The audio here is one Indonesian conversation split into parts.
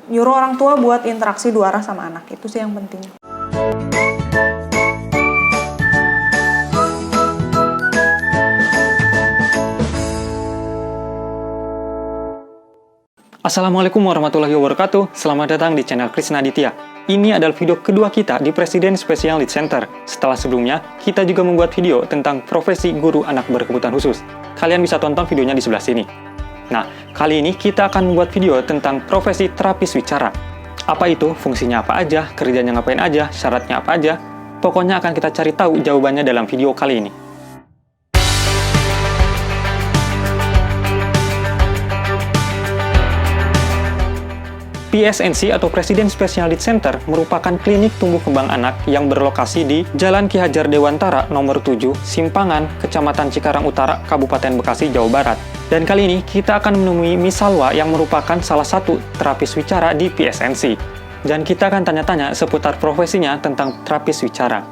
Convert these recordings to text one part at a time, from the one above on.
nyuruh orang tua buat interaksi dua arah sama anak, itu sih yang penting. Assalamualaikum warahmatullahi wabarakatuh. Selamat datang di channel Krisna Aditya. Ini adalah video kedua kita di Presiden Special Needs Center. Setelah sebelumnya, kita juga membuat video tentang profesi guru anak berkebutuhan khusus. Kalian bisa tonton videonya di sebelah sini. Nah, kali ini kita akan membuat video tentang profesi terapis wicara. Apa itu, fungsinya apa aja, kerjanya ngapain aja, syaratnya apa aja. Pokoknya akan kita cari tahu jawabannya dalam video kali ini. PSNC atau Presiden Special Needs Center merupakan klinik tumbuh kembang anak yang berlokasi di Jalan Ki Hajar Dewantara nomor 7, Simpangan, Kecamatan Cikarang Utara, Kabupaten Bekasi, Jawa Barat. Dan kali ini kita akan menemui Miss Salwa yang merupakan salah satu terapis wicara di PSNC. Dan kita akan tanya-tanya seputar profesinya tentang terapis wicara.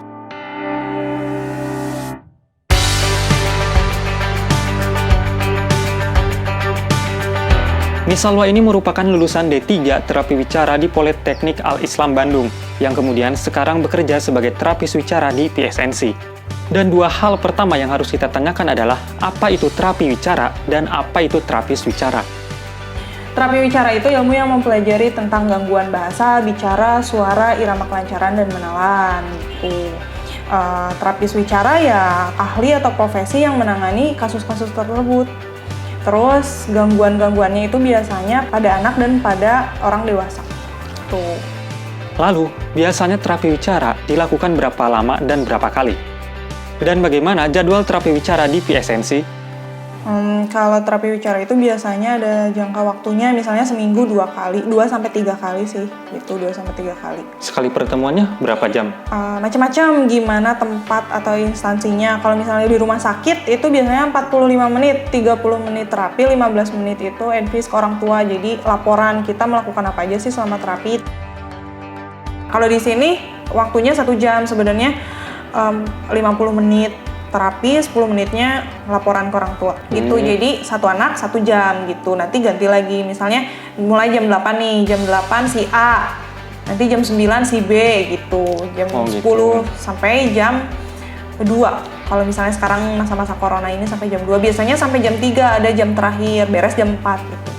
Miss Salwa ini merupakan lulusan D3 terapi wicara di Politeknik Al-Islam Bandung, yang kemudian sekarang bekerja sebagai terapis wicara di PSNC. Dan dua hal pertama yang harus kita tanyakan adalah, apa itu terapi wicara dan apa itu terapis wicara? Terapi wicara itu ilmu yang mempelajari tentang gangguan bahasa, bicara, suara, irama kelancaran, dan menelan. Terapis wicara ya ahli atau profesi yang menangani kasus-kasus tersebut. Terus gangguan-gangguannya itu biasanya pada anak dan pada orang dewasa. Tuh. Lalu, biasanya terapi wicara dilakukan berapa lama dan berapa kali? Dan bagaimana jadwal terapi wicara di PSNC? Kalau terapi wicara itu biasanya ada jangka waktunya, misalnya seminggu 2 kali, 2-3 kali sih, gitu, 2-3 kali. Sekali pertemuannya berapa jam? Macam-macam, gimana tempat atau instansinya. Kalau misalnya di rumah sakit, itu biasanya 45 menit, 30 menit terapi, 15 menit itu advice ke orang tua. Jadi laporan kita melakukan apa aja sih selama terapi. Kalau di sini, waktunya 1 jam sebenarnya, 50 menit terapi, 10 menitnya laporan ke orang tua gitu. Jadi satu anak 1 jam gitu, nanti ganti lagi, misalnya mulai jam 8 nih, jam 8 si A, nanti jam 9 si B gitu, jam 10 sampai jam 2. Kalau misalnya sekarang masa-masa corona ini sampai jam 2, biasanya sampai jam 3 ada jam terakhir, beres jam 4 gitu.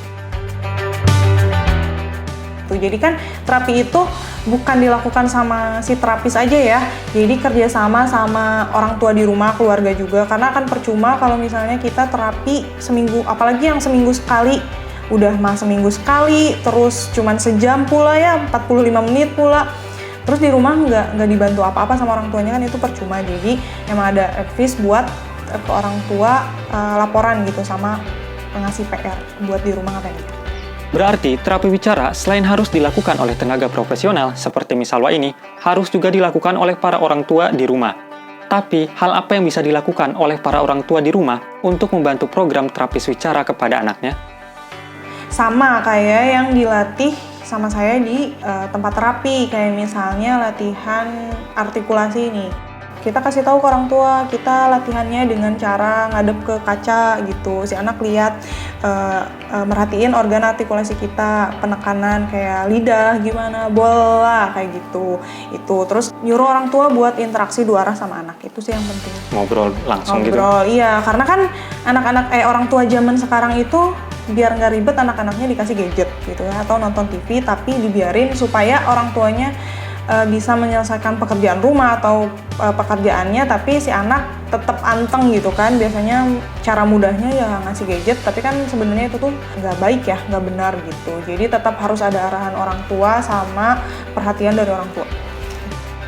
Jadi kan terapi itu bukan dilakukan sama si terapis aja ya, jadi kerjasama sama orang tua di rumah, keluarga juga, karena akan percuma kalau misalnya kita terapi seminggu, apalagi yang seminggu sekali, udah mah seminggu sekali, terus cuman sejam pula ya, 45 menit pula, terus di rumah nggak dibantu apa-apa sama orang tuanya, kan itu percuma. Jadi emang ada advice buat ke orang tua, laporan gitu sama pengasih PR buat di rumah ngapain gitu. Berarti, terapi wicara selain harus dilakukan oleh tenaga profesional seperti Miss Salwa ini, harus juga dilakukan oleh para orang tua di rumah. Tapi, hal apa yang bisa dilakukan oleh para orang tua di rumah untuk membantu program terapis wicara kepada anaknya? Sama kayak yang dilatih sama saya di tempat terapi, kayak misalnya latihan artikulasi nih. Kita kasih tahu ke orang tua, kita latihannya dengan cara ngadep ke kaca gitu. Si anak lihat, merhatiin organ artikulasi kita, penekanan kayak lidah gimana, bola kayak gitu. Itu terus nyuruh orang tua buat interaksi dua arah sama anak. Itu sih yang penting. Ngobrol langsung gitu. Ngobrol, iya, karena kan orang tua zaman sekarang itu biar nggak ribet, anak-anaknya dikasih gadget gitu ya, atau nonton TV, tapi dibiarin supaya orang tuanya bisa menyelesaikan pekerjaan rumah atau pekerjaannya, tapi si anak tetap anteng gitu kan. Biasanya cara mudahnya ya ngasih gadget, tapi kan sebenarnya itu tuh nggak baik ya, nggak benar gitu. Jadi tetap harus ada arahan orang tua sama perhatian dari orang tua.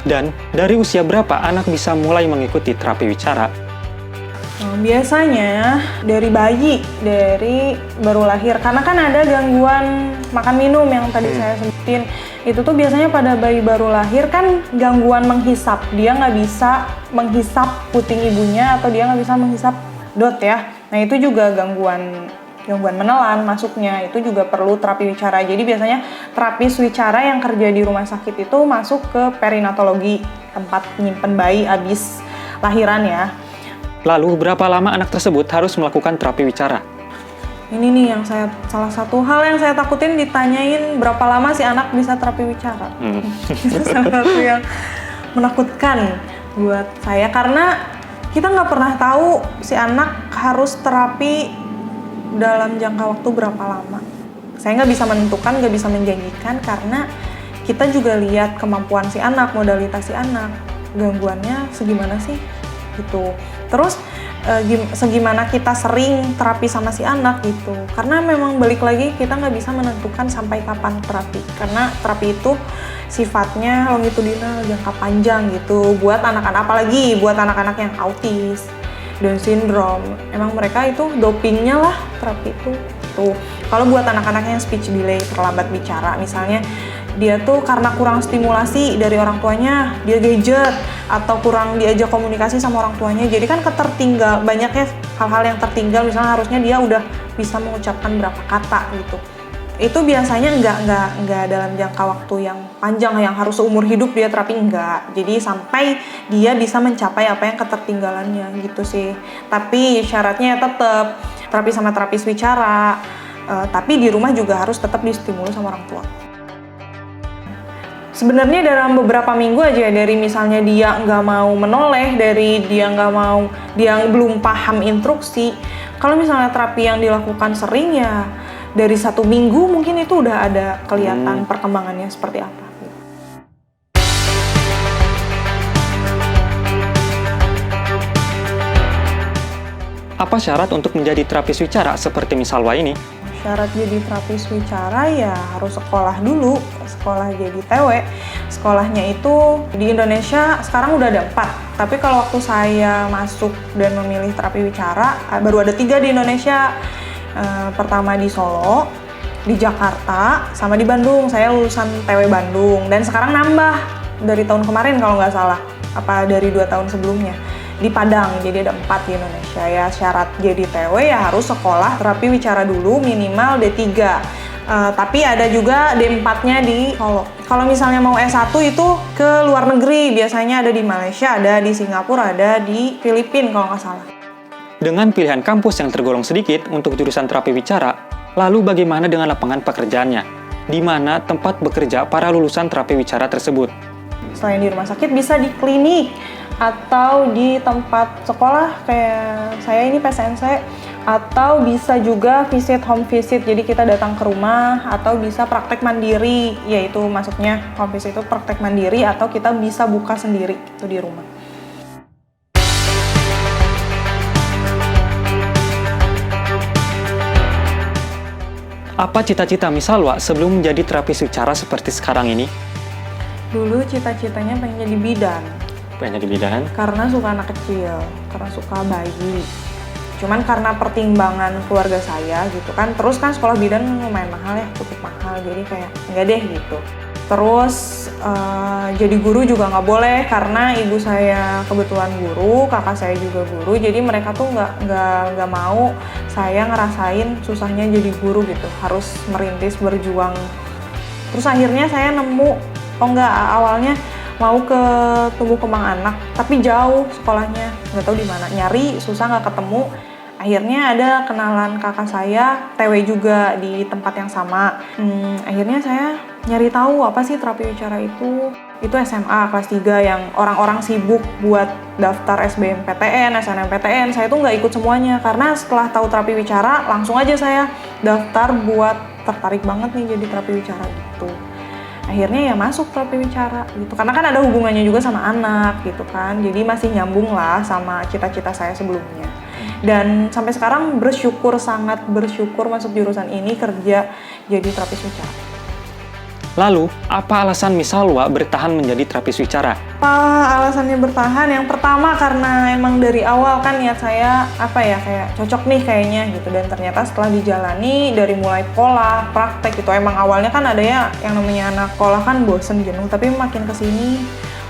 Dan dari usia berapa anak bisa mulai mengikuti terapi wicara? Biasanya dari bayi, dari baru lahir, karena kan ada gangguan makan minum yang tadi saya sebutin. Itu tuh biasanya pada bayi baru lahir kan gangguan menghisap, dia nggak bisa menghisap puting ibunya atau dia nggak bisa menghisap dot ya. Nah itu juga gangguan menelan masuknya, itu juga perlu terapi wicara. Jadi biasanya terapis wicara yang kerja di rumah sakit itu masuk ke perinatologi, tempat nyimpen bayi abis lahiran ya. Lalu berapa lama anak tersebut harus melakukan terapi wicara? ini nih yang salah satu hal yang saya takutin, ditanyain berapa lama si anak bisa terapi wicara. Itu salah satu yang menakutkan buat saya, karena kita nggak pernah tahu si anak harus terapi dalam jangka waktu berapa lama. Saya nggak bisa menentukan, nggak bisa menjanjikan, karena kita juga lihat kemampuan si anak, modalitas si anak, gangguannya segimana sih gitu. Terus segimana kita sering terapi sama si anak gitu, karena memang balik lagi kita nggak bisa menentukan sampai kapan terapi, karena terapi itu sifatnya longitudinal, jangka panjang gitu, buat anak-anak, apalagi buat anak-anak yang autis, Down syndrome, emang mereka itu dopingnya lah terapi itu. Tuh, kalau buat anak-anak yang speech delay, terlambat bicara, misalnya dia tuh karena kurang stimulasi dari orang tuanya, dia gadget, atau kurang diajak komunikasi sama orang tuanya, jadi kan ketertinggal, banyaknya hal-hal yang tertinggal, misalnya harusnya dia udah bisa mengucapkan berapa kata gitu. Itu biasanya nggak dalam jangka waktu yang panjang, yang harus seumur hidup dia terapi, enggak. Jadi sampai dia bisa mencapai apa yang ketertinggalannya gitu sih. Tapi syaratnya tetap terapi sama terapis wicara, tapi di rumah juga harus tetap distimulus sama orang tua. Sebenarnya dalam beberapa minggu aja, dari misalnya dia nggak mau menoleh, dari dia nggak mau, dia belum paham instruksi. Kalau misalnya terapi yang dilakukan sering, ya dari 1 minggu mungkin itu udah ada kelihatan perkembangannya seperti apa. Apa syarat untuk menjadi terapis wicara seperti Miss Salwa ini? Syarat jadi terapis wicara ya harus sekolah dulu, sekolah jadi TW. Sekolahnya itu di Indonesia sekarang udah ada 4, tapi kalau waktu saya masuk dan memilih terapi wicara, baru ada 3 di Indonesia. Pertama di Solo, di Jakarta, sama di Bandung. Saya lulusan TW Bandung, dan sekarang nambah dari tahun kemarin kalau nggak salah, apa dari 2 tahun sebelumnya, di Padang. Jadi ada 4 di Indonesia. Ya syarat jadi TW ya harus sekolah terapi wicara dulu, minimal D3. Tapi ada juga D4-nya di Solo. Kalau misalnya mau S1 itu ke luar negeri, biasanya ada di Malaysia, ada di Singapura, ada di Filipina kalau nggak salah. Dengan pilihan kampus yang tergolong sedikit untuk jurusan terapi wicara, lalu bagaimana dengan lapangan pekerjaannya? Di mana tempat bekerja para lulusan terapi wicara tersebut? Selain di rumah sakit, bisa di klinik atau di tempat sekolah kayak saya ini PSNC, atau bisa juga visit, home visit, jadi kita datang ke rumah, atau bisa praktek mandiri, yaitu maksudnya home visit itu praktek mandiri, atau kita bisa buka sendiri itu di rumah. Apa cita-cita Miss Salwa sebelum menjadi terapis wicara seperti sekarang ini? Dulu cita-citanya pengen jadi bidan. Pengen jadi bidan? Karena suka anak kecil, karena suka bayi. Cuman karena pertimbangan keluarga saya gitu kan, terus kan sekolah bidan lumayan mahal ya, cukup mahal, jadi kayak enggak deh gitu. Terus jadi guru juga nggak boleh, karena ibu saya kebetulan guru, kakak saya juga guru, jadi mereka tuh nggak mau saya ngerasain susahnya jadi guru gitu, harus merintis berjuang. Terus akhirnya saya nemu, awalnya mau ke tumbuh kembang anak, tapi jauh sekolahnya, nggak tahu di mana, nyari susah nggak ketemu. Akhirnya ada kenalan kakak saya, TW juga di tempat yang sama. Akhirnya saya nyari tahu apa sih terapi wicara itu. Itu SMA kelas 3 yang orang-orang sibuk buat daftar SBMPTN, SNMPTN. Saya tuh nggak ikut semuanya, karena setelah tahu terapi wicara, langsung aja saya daftar buat tertarik banget nih jadi terapi wicara gitu. Akhirnya ya masuk terapi wicara gitu, karena kan ada hubungannya juga sama anak gitu kan, jadi masih nyambung lah sama cita-cita saya sebelumnya. Dan sampai sekarang sangat bersyukur masuk jurusan ini, kerja jadi terapis wicara. Lalu, apa alasan Miss Salwa bertahan menjadi terapis wicara? Apa alasannya bertahan? Yang pertama karena emang dari awal kan niat saya kayak cocok nih kayaknya gitu, dan ternyata setelah dijalani dari mulai pola, praktek gitu, emang awalnya kan ada ya yang namanya anak sekolah kan bosen, jenuh, tapi makin kesini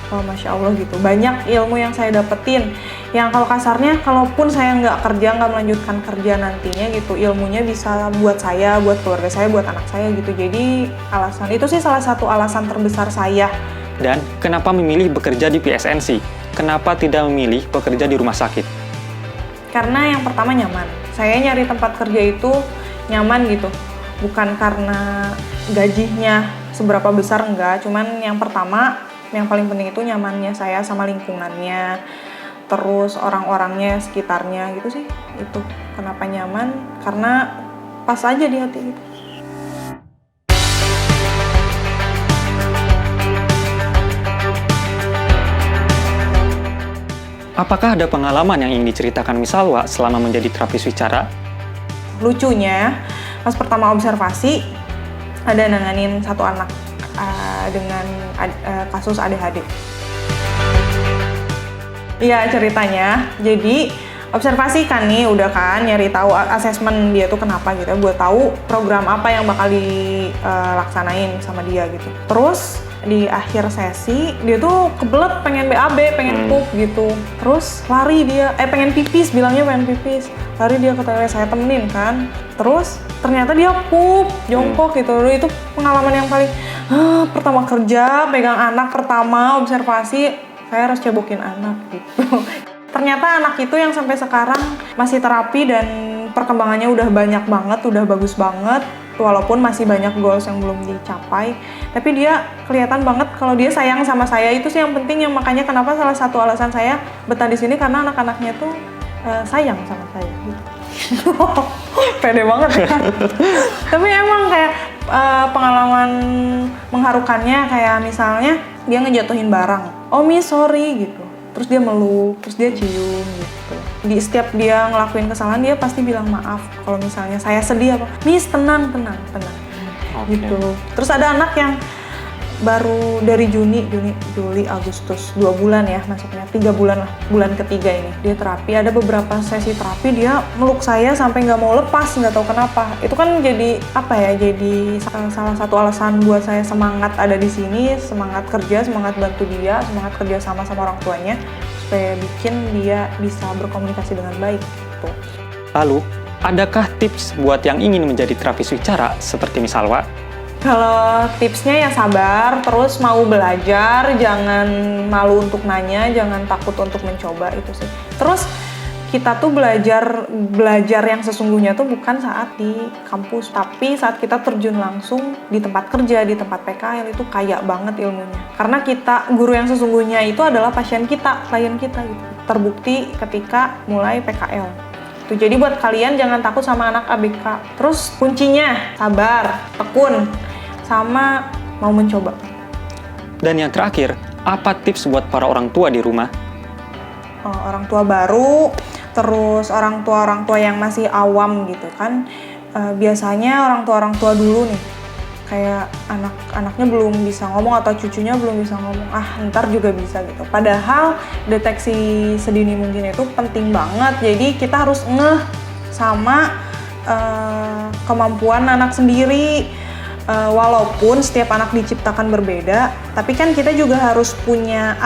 wah Masya Allah gitu, banyak ilmu yang saya dapetin, yang kalau kasarnya kalaupun saya nggak melanjutkan kerja nantinya gitu, ilmunya bisa buat saya, buat keluarga saya, buat anak saya gitu. Jadi itu sih salah satu alasan terbesar saya. Dan kenapa memilih bekerja di PSNC? Kenapa tidak memilih bekerja di rumah sakit? Karena yang pertama nyaman. Saya nyari tempat kerja itu nyaman gitu. Bukan karena gajinya seberapa besar, enggak, cuman yang pertama, yang paling penting itu nyamannya saya sama lingkungannya, terus orang-orangnya, sekitarnya gitu sih. Itu kenapa nyaman, karena pas aja di hati gitu. Apakah ada pengalaman yang ingin diceritakan Miss Salwa selama menjadi terapis wicara? Lucunya, pas pertama observasi, ada nanganin satu anak dengan kasus ADHD. Iya, ceritanya, jadi observasi kan nih, udah kan nyari tahu asesmen dia tuh kenapa gitu, buat tahu program apa yang bakal dilaksanain sama dia gitu. Terus di akhir sesi dia tuh kebelet pengen BAB, pengen pup gitu. Terus lari dia, pengen pipis, bilangnya pengen pipis. Lari dia ke toilet, saya temenin kan. Terus ternyata dia pup, jongkok gitu. Itu pengalaman yang paling pertama kerja, pegang anak pertama, observasi, saya harus cebokin anak gitu. Ternyata anak itu yang sampai sekarang masih terapi dan perkembangannya udah banyak banget, udah bagus banget. Walaupun masih banyak goals yang belum dicapai, tapi dia kelihatan banget kalau dia sayang sama saya. Itu sih yang penting, yang makanya kenapa salah satu alasan saya betah di sini, karena anak-anaknya tuh sayang sama saya gitu. Pede banget ya. Tapi emang kayak pengalaman mengharukannya, kayak misalnya dia ngejatuhin barang, "Oh Miss, sorry," gitu. Terus dia meluk, terus dia cium gitu. Di setiap dia ngelakuin kesalahan, dia pasti bilang maaf. Kalau misalnya saya sedih apa, "Miss, tenang. Okay. Gitu. Terus ada anak yang baru dari Juli, Agustus, 2 bulan ya masuknya, 3 bulan lah, bulan ketiga ini dia terapi. Ada beberapa sesi terapi dia meluk saya sampai nggak mau lepas, nggak tahu kenapa. Itu kan jadi jadi salah satu alasan buat saya semangat ada di sini, semangat kerja, semangat bantu dia, semangat kerja sama orang tuanya, supaya bikin dia bisa berkomunikasi dengan baik gitu. Lalu, adakah tips buat yang ingin menjadi terapis wicara seperti Miss Salwa? Kalau tipsnya ya sabar, terus mau belajar, jangan malu untuk nanya, jangan takut untuk mencoba, itu sih. Terus kita tuh belajar yang sesungguhnya tuh bukan saat di kampus, tapi saat kita terjun langsung di tempat kerja, di tempat PKL, itu kaya banget ilmunya. Karena guru yang sesungguhnya itu adalah pasien kita, klien kita gitu. Terbukti ketika mulai PKL. Tuh, jadi buat kalian jangan takut sama anak ABK. Terus kuncinya sabar, tekun, sama mau mencoba. Dan yang terakhir, apa tips buat para orang tua di rumah? Orang tua baru, terus orang tua yang masih awam gitu kan. Biasanya orang tua dulu nih, kayak anaknya belum bisa ngomong atau cucunya belum bisa ngomong, ntar juga bisa gitu. Padahal deteksi sedini mungkin itu penting banget. Jadi kita harus ngeh sama kemampuan anak sendiri. Walaupun setiap anak diciptakan berbeda, tapi kan kita juga harus punya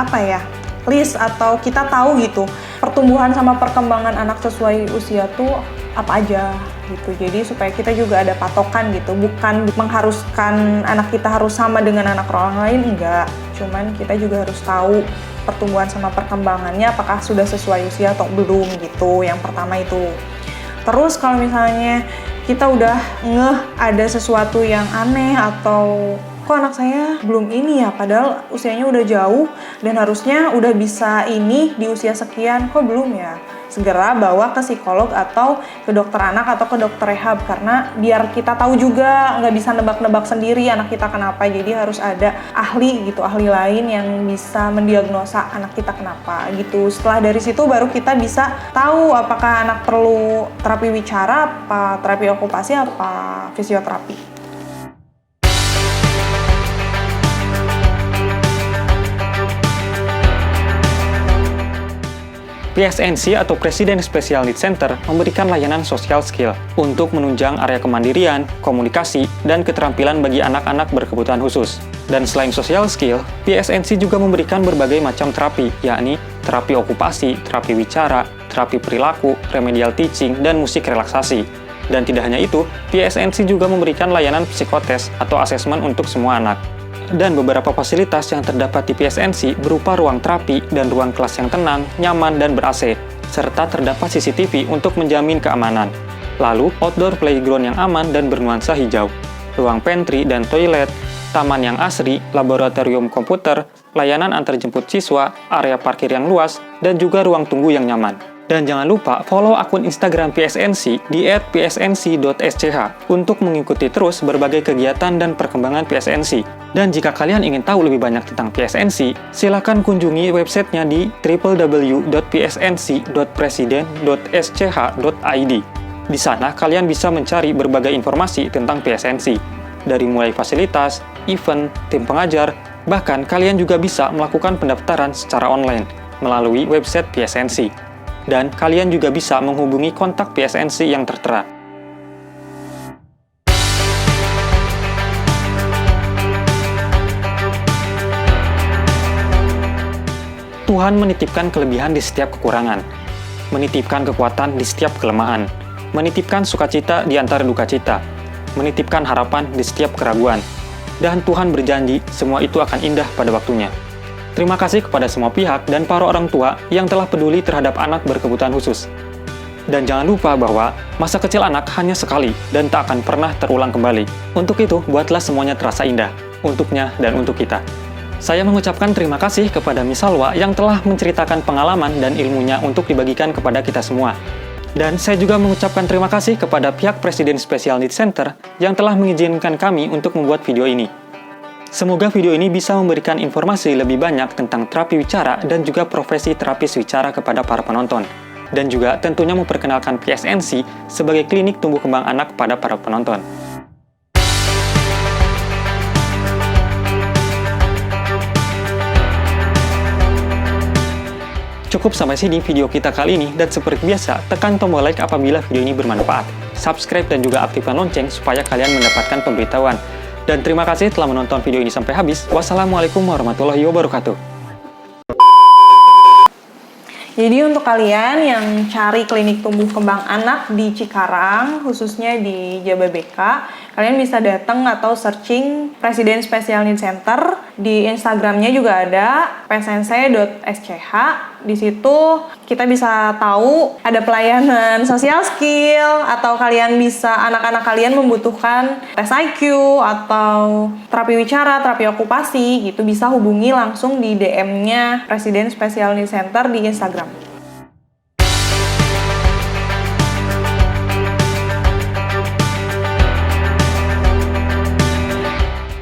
list, atau kita tahu gitu pertumbuhan sama perkembangan anak sesuai usia tuh apa aja gitu. Jadi supaya kita juga ada patokan gitu, bukan mengharuskan anak kita harus sama dengan anak orang lain, enggak. Cuman kita juga harus tahu pertumbuhan sama perkembangannya apakah sudah sesuai usia atau belum gitu. Yang pertama itu. Terus kalau misalnya kita udah ngeh ada sesuatu yang aneh, atau kok anak saya belum ini ya, padahal usianya udah jauh dan harusnya udah bisa ini di usia sekian, kok belum ya, segera bawa ke psikolog atau ke dokter anak atau ke dokter rehab, karena biar kita tahu juga, nggak bisa nebak-nebak sendiri anak kita kenapa. Jadi harus ada ahli lain yang bisa mendiagnosa anak kita kenapa gitu. Setelah dari situ baru kita bisa tahu apakah anak perlu terapi wicara, apa terapi okupasi, apa fisioterapi. PSNC atau Presiden Special Needs Center memberikan layanan social skill untuk menunjang area kemandirian, komunikasi, dan keterampilan bagi anak-anak berkebutuhan khusus. Dan selain social skill, PSNC juga memberikan berbagai macam terapi, yakni terapi okupasi, terapi wicara, terapi perilaku, remedial teaching, dan musik relaksasi. Dan tidak hanya itu, PSNC juga memberikan layanan psikotes atau asesmen untuk semua anak. Dan beberapa fasilitas yang terdapat di PSNC berupa ruang terapi dan ruang kelas yang tenang, nyaman, dan ber-AC, serta terdapat CCTV untuk menjamin keamanan. Lalu, outdoor playground yang aman dan bernuansa hijau, ruang pantry dan toilet, taman yang asri, laboratorium komputer, layanan antarjemput siswa, area parkir yang luas, dan juga ruang tunggu yang nyaman. Dan jangan lupa follow akun Instagram PSNC di @psnc.sch untuk mengikuti terus berbagai kegiatan dan perkembangan PSNC. Dan jika kalian ingin tahu lebih banyak tentang PSNC, silakan kunjungi websitenya di www.psnc.presiden.sch.id. Di sana kalian bisa mencari berbagai informasi tentang PSNC, dari mulai fasilitas, event, tim pengajar, bahkan kalian juga bisa melakukan pendaftaran secara online melalui website PSNC. Dan kalian juga bisa menghubungi kontak PSNC yang tertera. Tuhan menitipkan kelebihan di setiap kekurangan, menitipkan kekuatan di setiap kelemahan, menitipkan sukacita di antara duka cita, menitipkan harapan di setiap keraguan. Dan Tuhan berjanji semua itu akan indah pada waktunya. Terima kasih kepada semua pihak dan para orang tua yang telah peduli terhadap anak berkebutuhan khusus. Dan jangan lupa bahwa masa kecil anak hanya sekali dan tak akan pernah terulang kembali. Untuk itu, buatlah semuanya terasa indah, untuknya dan untuk kita. Saya mengucapkan terima kasih kepada Miss Salwa yang telah menceritakan pengalaman dan ilmunya untuk dibagikan kepada kita semua. Dan saya juga mengucapkan terima kasih kepada pihak Presiden Special Needs Center yang telah mengizinkan kami untuk membuat video ini. Semoga video ini bisa memberikan informasi lebih banyak tentang terapi wicara dan juga profesi terapis wicara kepada para penonton. Dan juga tentunya memperkenalkan PSNC sebagai klinik tumbuh kembang anak pada para penonton. Cukup sampai sini video kita kali ini, dan seperti biasa, tekan tombol like apabila video ini bermanfaat. Subscribe dan juga aktifkan lonceng supaya kalian mendapatkan pemberitahuan. Dan terima kasih telah menonton video ini sampai habis. Wassalamualaikum warahmatullahi wabarakatuh. Jadi untuk kalian yang cari klinik tumbuh kembang anak di Cikarang, khususnya di Jababeka, kalian bisa datang atau searching Presiden Special Needs Center. Di Instagramnya juga ada psnc.sch. Di situ kita bisa tahu ada pelayanan sosial skill, atau kalian bisa, anak-anak kalian membutuhkan tes IQ atau terapi wicara, terapi okupasi gitu, bisa hubungi langsung di DM-nya Presiden Special Needs Center di Instagram.